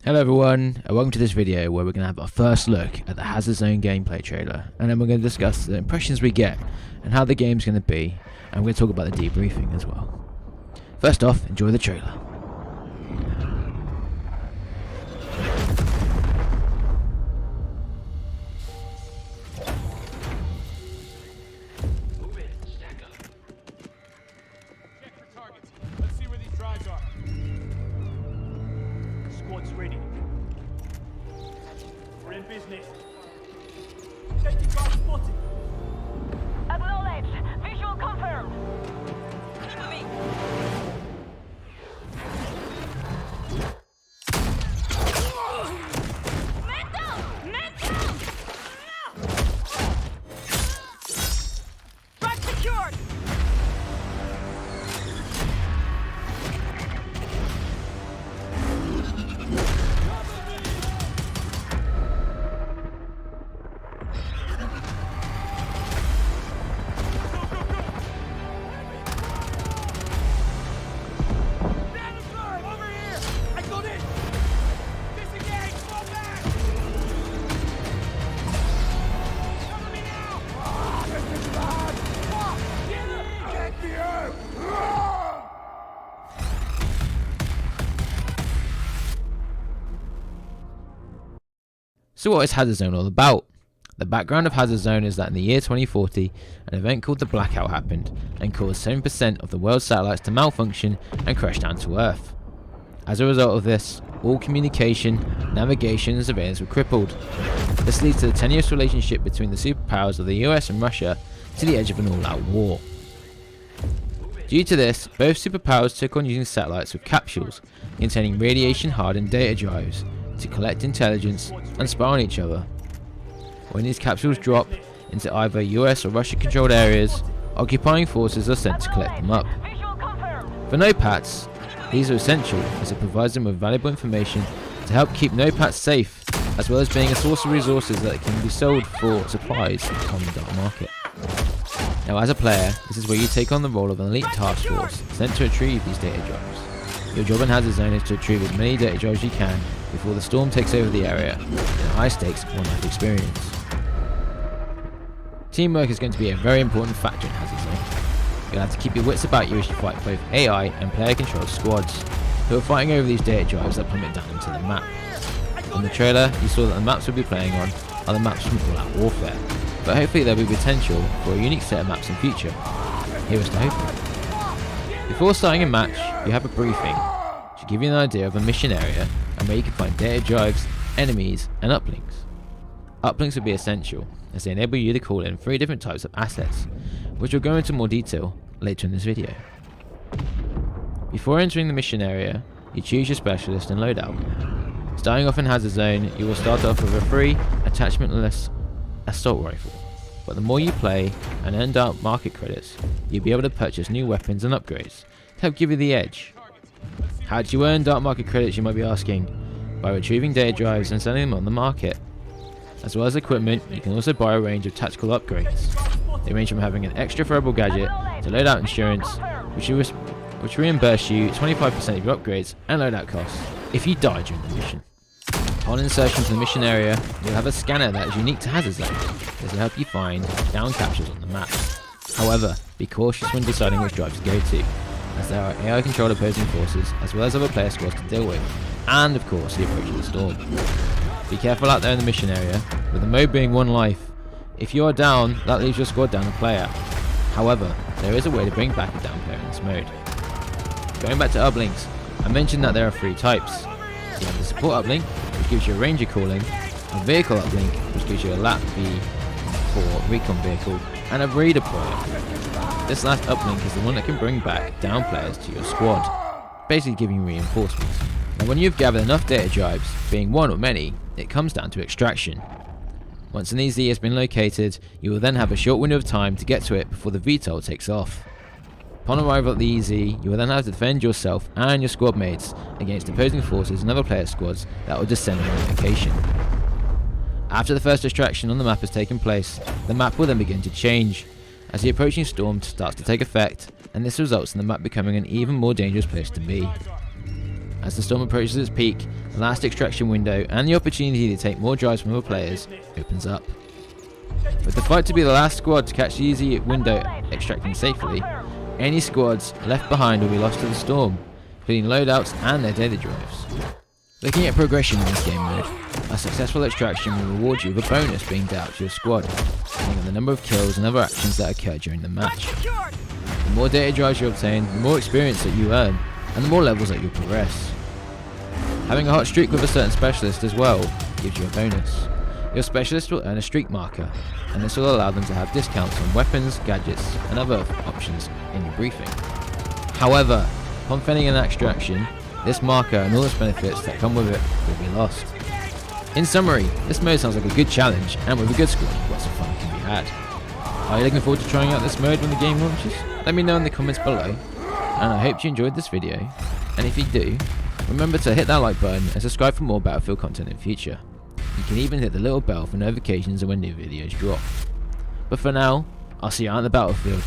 Hello everyone, and welcome to this video where we're going to have our first look at the Hazard Zone gameplay trailer, and then we're going to discuss the impressions we get and how the game's going to be, and we're going to talk about the debriefing as well. First off, enjoy the trailer. Squad's ready. We're in business. Take you guys spotted. Acknowledged. Visual confirmed. Cover me. Man down! Man down! Track secured! So what is Hazard Zone all about? The background of Hazard Zone is that in the year 2040, an event called the Blackout happened and caused 7% of the world's satellites to malfunction and crash down to Earth. As a result of this, all communication, navigation and surveillance were crippled. This leads to the tenuous relationship between the superpowers of the US and Russia to the edge of an all-out war. Due to this, both superpowers took on using satellites with capsules containing radiation-hardened data drives to collect intelligence and spy on each other. When these capsules drop into either US or Russia controlled areas, occupying forces are sent to collect them up. For NOPATs, these are essential as it provides them with valuable information to help keep NOPATs safe, as well as being a source of resources that can be sold for supplies on the dark market. Now as a player, this is where you take on the role of an elite task force sent to retrieve these data drives. Your job in Hazard Zone is to retrieve as many data drives you can before the storm takes over the area in a high stakes one-life experience. Teamwork is going to be a very important factor in Hazard Zone. You'll have to keep your wits about you as you fight both AI and player-controlled squads who are fighting over these data drives that plummet down into the map. In the trailer, you saw that the maps we'll be playing on are the maps from All Out Warfare, but hopefully there'll be potential for a unique set of maps in future. Here is to hoping. Before starting a match, you have a briefing to give you an idea of the mission area and where you can find data drives, enemies and uplinks. Uplinks will be essential as they enable you to call in 3 different types of assets, which will go into more detail later in this video. Before entering the mission area, you choose your specialist and loadout. Starting off in Hazard Zone, you will start off with a free, attachmentless assault rifle, but the more you play and earn dark market credits, you'll be able to purchase new weapons and upgrades to help give you the edge. How do you earn dark market credits, you might be asking? By retrieving data drives and selling them on the market. As well as equipment, you can also buy a range of tactical upgrades. They range from having an extra throwable gadget to loadout insurance, which reimburse you 25% of your upgrades and loadout costs if you die during the mission. Upon insertion to the mission area, you'll have a scanner that is unique to Hazard Zone. This will help you find down capsules on the map. However, be cautious when deciding which drive to go to, as there are AI controlled opposing forces as well as other player squads to deal with, and of course the approach of the storm. Be careful out there in the mission area, with the mode being 1 life. If you are down, that leaves your squad down a player. However, there is a way to bring back a down player in this mode. Going back to uplinks, I mentioned that there are 3 types. You have the support uplink, which gives you a ranger calling, a vehicle uplink, which gives you a LAT V4 recon vehicle, and a redeployer. This last uplink is the one that can bring back down players to your squad, basically giving you reinforcements. Now when you've gathered enough data drives, being 1 or many, it comes down to extraction. Once an EZ has been located, you will then have a short window of time to get to it before the VTOL takes off. Upon arrival at the EZ, you will then have to defend yourself and your squad mates against opposing forces and other player squads that will descend on the location. After the first extraction on the map has taken place, the map will then begin to change, as the approaching storm starts to take effect, and this results in the map becoming an even more dangerous place to be. As the storm approaches its peak, the last extraction window and the opportunity to take more drives from other players opens up. With the fight to be the last squad to catch the easy window extracting safely, any squads left behind will be lost to the storm, including loadouts and their data drives. Looking at progression in this game mode, a successful extraction will reward you with a bonus being dealt to your squad, depending on the number of kills and other actions that occur during the match. Secured. The more data drives you obtain, the more experience that you earn, and the more levels that you progress. Having a hot streak with a certain specialist as well gives you a bonus. Your specialist will earn a streak marker, and this will allow them to have discounts on weapons, gadgets, and other options in your briefing. However, upon failing an extraction, this marker and all its benefits that come with it will be lost. In summary, this mode sounds like a good challenge, and with a good squad, lots of fun can be had. Are you looking forward to trying out this mode when the game launches? Let me know in the comments below, and I hope you enjoyed this video, and if you do, remember to hit that like button and subscribe for more Battlefield content in future. You can even hit the little bell for notifications of when new videos drop. But for now, I'll see you out on the battlefield.